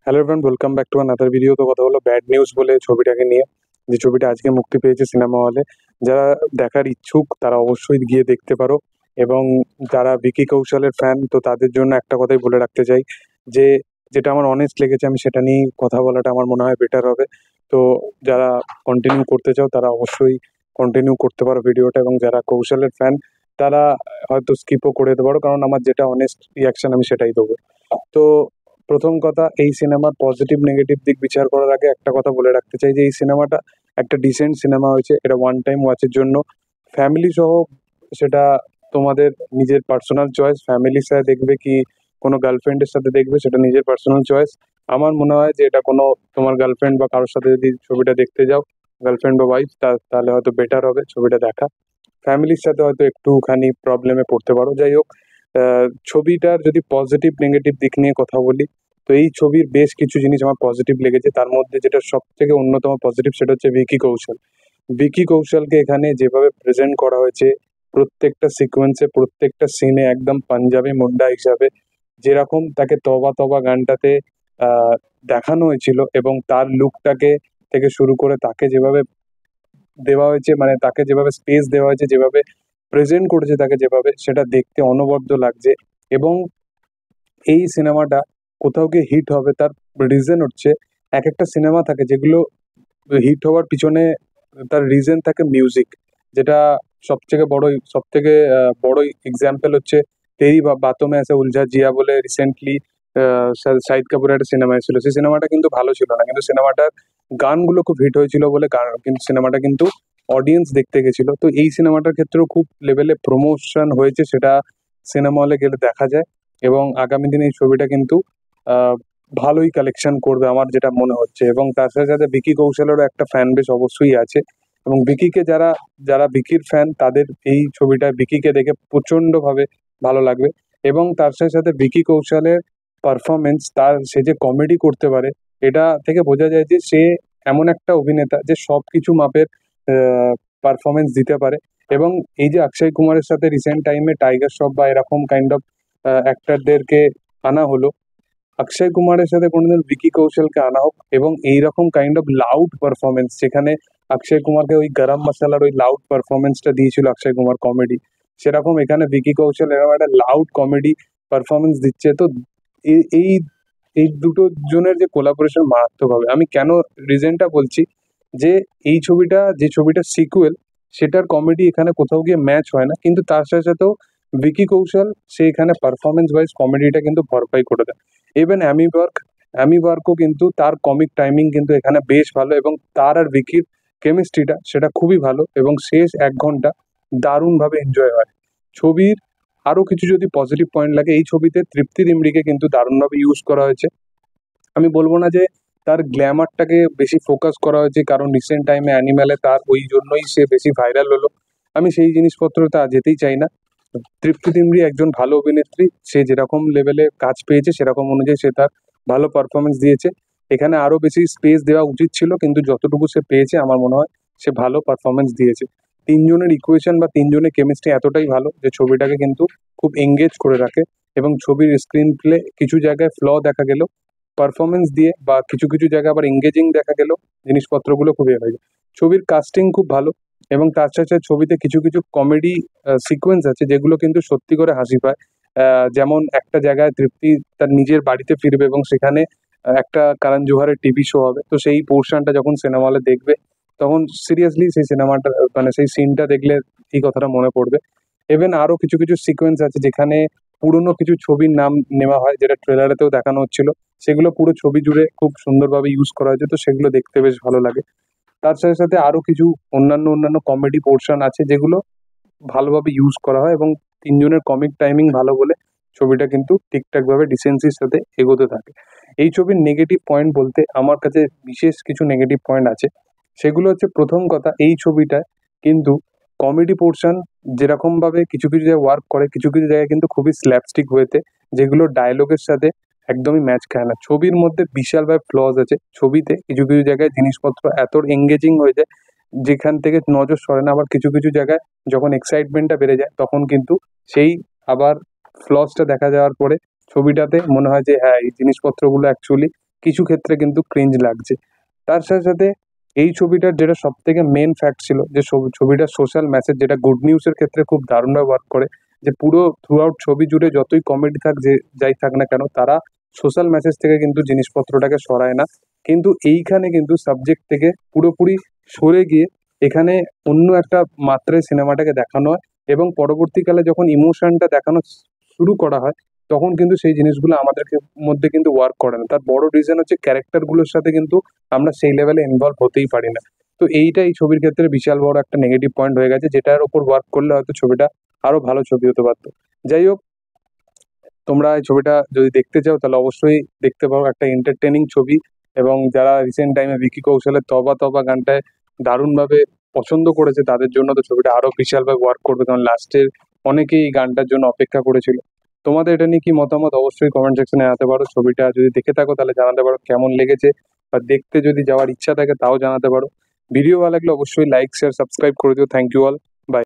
Hello everyone, welcome back to another video. তো কথা হলো ব্যাড নিউজ বলে ছবিটাকে নিয়ে, যে ছবিটা আজকে মুক্তি পেয়েছে সিনেমা হলে। যারা দেখার ইচ্ছুক তারা অবশ্যই গিয়ে দেখতে পারো। এবং যারা ভিকি কৌশলের ফ্যান, তো তাদের জন্য একটা কথাই বলে রাখতে চাই, যে যেটা আমার অনেস্ট লেগেছে আমি সেটা নিয়েই কথা বলাটা আমার মনে হয় বেটার হবে। তো যারা কন্টিনিউ করতে চাও তারা অবশ্যই কন্টিনিউ করতে পারো ভিডিওটা, এবং যারা কৌশলের ফ্যান তারা হয়তো স্কিপও করে দিতে পারো, কারণ আমার যেটা অনেস্ট রিয়াকশন আমি সেটাই দেবো। তো প্রথম কথা, এই সিনেমার পজিটিভ নেগেটিভ দিক বিচার করার আগে একটা কথা বলে রাখতে চাই, যে এই সিনেমাটা একটা ডিসেন্ট সিনেমা হয়েছে। এটা ওয়ান টাইম ওয়াচের জন্য, ফ্যামিলি সহ। সেটা তোমাদের নিজের পার্সোনাল চয়েস, ফ্যামিলির সাথে দেখবে কি কোনো গার্লফ্রেন্ডের সাথে দেখবে সেটা নিজের পার্সোনাল চয়েস। আমার মনে হয় যে এটা কোনো তোমার গার্লফ্রেন্ড বা কারোর সাথে যদি ছবিটা দেখতে যাও, গার্লফ্রেন্ড বা ওয়াইফ, তাহলে হয়তো বেটার হবে ছবিটা দেখা। ফ্যামিলির সাথে হয়তো একটুখানি প্রবলেমে পড়তে পারো। যাই হোক, ছবিটার যদি পজিটিভ নেগেটিভ দিক নিয়ে কথা বলি, তো এই ছবির বেশ কিছু জিনিস আমার পজিটিভ লেগেছে। তার মধ্যে যেটা সব থেকে অন্যতম পজিটিভ সেটা হচ্ছে ভিকি কৌশল। ভিকি কৌশলকে এখানে যেভাবে প্রেজেন্ট করা হয়েছে, প্রত্যেকটা সিকোয়েন্সে, প্রত্যেকটা সিনে একদম পাঞ্জাবি মুন্ডা হিসাবে যেরকম তাকে তবা তবা গানটাতে আহ, দেখানো হয়েছিল, এবং তার লুকটাকে থেকে শুরু করে তাকে যেভাবে দেওয়া হয়েছে, মানে তাকে যেভাবে স্পেস দেওয়া হয়েছে, যেভাবে প্রেজেন্ট করেছে তাকে, যেভাবে সেটা দেখতে অনবদ্য লাগছে। এবং এই সিনেমাটা কোথাও গিয়ে হিট হবে তার রিজন হচ্ছে, এক একটা সিনেমা থাকে যেগুলো হিট হওয়ার পিছনে তার রিজন থাকে মিউজিক, যেটা সব থেকে বড় এক্সাম্পল হচ্ছে তেরি বাতোं में ऐसे উলঝা জিয়া বলে রিসেন্টলি শাহিদ কাপুরের একটা সিনেমা এসেছিল। সেই সিনেমাটা কিন্তু ভালো ছিল না, কিন্তু সিনেমাটার গানগুলো খুব হিট হয়েছিল বলে কিন্তু সিনেমাটা কিন্তু অডিয়েন্স দেখতে গেছিল। তো এই সিনেমাটার ক্ষেত্রেও খুব লেভেলে প্রমোশন হয়েছে, সেটা সিনেমা হলে গেলে দেখা যায়। এবং আগামী দিনে এই ছবিটা কিন্তু আহ, ভালোই কালেকশন করবে আমার যেটা মনে হচ্ছে। এবং তার সাথে সাথে ভিকি কৌশলেরও একটা ফ্যান বেস অবশ্যই আছে, এবং ভিকিকে যারা যারা ভিকির ফ্যান তাদের এই ছবিটা ভিকিকে দেখে প্রচন্ড ভাবে ভালো লাগবে। এবং তার সাথে সাথে ভিকি কৌশলের পারফরমেন্স, সে যে কমেডি করতে পারে, এটা থেকে বোঝা যায় যে সে এমন একটা অভিনেতা যে সবকিছু মাপের পারফরমেন্স দিতে পারে। এবং এই যে অক্ষয় কুমারের সাথে রিসেন্ট টাইমে টাইগার শ্রফ বা এরকম কাইন্ড অফ অ্যাক্টরদেরকে আনা হলো, অক্ষয় কুমারের সাথে কোনোদিন ভিকি কৌশলকে আনা হোক, এবং এইরকম কাইন্ড অফ লাউড পারফরমেন্স, যেখানে অক্ষয় কুমারকে ওই গরম মশলার ওই লাউড পারফরমেন্সটা দিয়েছিল অক্ষয় কুমার কমেডি, সেরকম এখানে ভিকি কৌশল এরকম একটা লাউড কমেডি পারফরমেন্স দিচ্ছে। তো এই এই এই দুটো জনের যে কোলাবোরেশন মারাত্মক হবে। আমি কেন রিজনটা বলছি, যে এই ছবিটা, যে ছবিটা সিকুয়েল, সেটার কমেডি এখানে কোথাও গিয়ে ম্যাচ হয় না, কিন্তু তার সাথে সাথেও ভিকি কৌশল সে এখানে পারফরমেন্স ওয়াইজ কমেডিটা কিন্তু ভরপাই করে দেয়। ইভেন অ্যামি বার্কও কিন্তু তার কমিক টাইমিং কিন্তু এখানে বেশ ভালো, এবং তার আর ভিকির কেমিস্ট্রিটা সেটা খুবই ভালো, এবং শেষ 1 ঘন্টা দারুণভাবে এনজয় হয়। ছবির আরো কিছু যদি পজিটিভ পয়েন্ট লাগে, এই ছবিতে তৃপ্তি ডিমরিকে কিন্তু দারুণভাবে ইউজ করা হয়েছে। আমি বলবো না যে তার গ্ল্যামারটাকে বেশি ফোকাস করা হয়েছে, কারণ রিসেন্ট টাইমে অ্যানিমেলে তার ওই জন্যই সে বেশি ভাইরাল হলো। আমি সেই জিনিসপত্রতে যেতেই চাই না। তৃপ্তি ডিমরি একজন ভালো অভিনেত্রী, সে যেরকম লেভেলে কাজ পেয়েছে সেরকম অনুযায়ী সে তার ভালো পারফরমেন্স দিয়েছে। এখানে আরো বেশি স্পেস দেওয়া উচিত ছিল, কিন্তু যতটুকু সে পেয়েছে আমার মনে হয় সে ভালো পারফরমেন্স দিয়েছে। তিনজনের ইকুয়েশন বা তিনজনের কেমিস্ট্রি এতটাই ভালো যে ছবিটাকে কিন্তু খুব এঙ্গেজ করে রাখে। এবং ছবির স্ক্রিন প্লে কিছু জায়গায় ফ্ল দেখা গেল পারফরমেন্স দিয়ে, বা কিছু কিছু জায়গায় আবার এঙ্গেজিং দেখা গেল, জিনিসপত্রগুলো খুবই হয়ে যায়। ছবির কাস্টিং খুব ভালো, এবং তার সাথে সাথে ছবিতে কিছু কিছু কমেডি সিকোয়েন্স আছে যেগুলো কিন্তু সত্যি করে হাসি পায়। যেমন একটা জায়গায় তৃপ্তি তার নিজের বাড়িতে ফিরবে, এবং সেখানে একটা কারণ জোহারের টিভি শো হবে। তো সেই পোর্শনটা যখন সিনেমা হলে দেখবে, তখন সিরিয়াসলি সেই সিনেমাটা, মানে সেই সিনটা দেখলে এই কথাটা মনে পড়বে। ইভেন আরো কিছু কিছু সিকোয়েন্স আছে যেখানে পুরনো কিছু ছবির নাম নেওয়া হয়, যেটা ট্রেলারেতেও দেখানো হচ্ছিল। সেগুলো পুরো ছবি জুড়ে খুব সুন্দরভাবে ইউজ করা হয়েছে, তো সেগুলো দেখতে বেশ ভালো লাগে। তার সাথে সাথে আরো কিছু অন্যান্য কমেডি পোর্শন আছে যেগুলো ভালোভাবে ইউজ করা হয়, এবং তিনজনের কমিক টাইমিং ভালো বলে ছবিটা কিন্তু ঠিকঠাকভাবে ডিসেন্সির সাথে এগোতে থাকে। এই ছবির নেগেটিভ পয়েন্ট বলতে আমার কাছে বিশেষ কিছু নেগেটিভ পয়েন্ট আছে। সেগুলো হচ্ছে, প্রথম কথা, এই ছবিটায় কিন্তু কমেডি পোর্শন যেরকমভাবে কিছু কিছু জায়গায় ওয়ার্ক করে, কিছু কিছু জায়গায় কিন্তু খুবই স্ল্যাপস্টিক হয়েতে, যেগুলো ডায়লগের সাথে একদমই ম্যাচ খায় না। ছবির মধ্যে বিশালভাবে ফ্লজ আছে। ছবিতে কিছু কিছু জায়গায় জিনিসপত্র এত এঙ্গেজিং হয়ে যায় যেখান থেকে নজর সরে না। আবার কিছু কিছু জায়গায় যখন এক্সাইটমেন্টটা বেড়ে যায় তখন কিন্তু সেই আবার ফ্লসটা দেখা যাওয়ার পরে ছবিটাতে মনে হয় যে হ্যাঁ, এই জিনিসপত্রগুলো অ্যাকচুয়ালি কিছু ক্ষেত্রে কিন্তু ক্রিঞ্জ লাগছে। তার সাথে সাথে এই ছবিটার যেটা সব থেকে মেন ফ্যাক্ট ছিল যে ছবিটার সোশ্যাল মেসেজ, যেটা গুড নিউজের ক্ষেত্রে খুব দারুণভাবে ওয়ার্ক করে, যে পুরো থ্রু আউট ছবি জুড়ে যতই কমেডি থাক যে যাই থাক না কেন, তারা সোশ্যাল মেসেজ থেকে কিন্তু জিনিসপত্রটাকে সরায় না। কিন্তু এইখানে কিন্তু সাবজেক্ট থেকে পুরোপুরি সরে গিয়ে এখানে অন্য একটা মাত্রায় সিনেমাটাকে দেখানো হয়, এবং পরবর্তীকালে যখন ইমোশনটা দেখানো শুরু করা হয় তখন কিন্তু সেই জিনিসগুলো আমাদেরকে মধ্যে কিন্তু ওয়ার্ক করে না। তার বড় রিজন হচ্ছে ক্যারেক্টারগুলোর সাথে কিন্তু আমরা সেই লেভেলে ইনভলভ হতেই পারি না। তো এইটা এই ছবির ক্ষেত্রে বিশাল বড় একটা নেগেটিভ পয়েন্ট হয়ে গেছে, যেটার ওপর ওয়ার্ক করলে হয়তো ছবিটা আরো ভালো ছবি হতে পারতো। যাই হোক, তোমরা এই ছবিটা যদি দেখতে চাও তাহলে অবশ্যই দেখতে পারো, একটা এন্টারটেনিং ছবি। এবং যারা রিসেন্ট টাইমে ভিকি কৌশলের তবা তবা গানটায় দারুণভাবে পছন্দ করেছে তাদের জন্য তো ছবিটা আরো বিশালভাবে ওয়ার্ক করবে, কারণ লাস্টের অনেকেই এই গানটার জন্য অপেক্ষা করেছিল। তোমাদের এটা নিয়ে কি মতামত অবশ্যই কমেন্ট সেকশনে জানাতে পারো। ছবিটা যদি দেখে থাকো তাহলে জানাতে পারো কেমন লেগেছে, বা দেখতে যদি যাওয়ার ইচ্ছা থাকে তাও জানাতে পারো। ভিডিও ভালো লাগলে অবশ্যই লাইক শেয়ার সাবস্ক্রাইব করে দিও। Thank you all.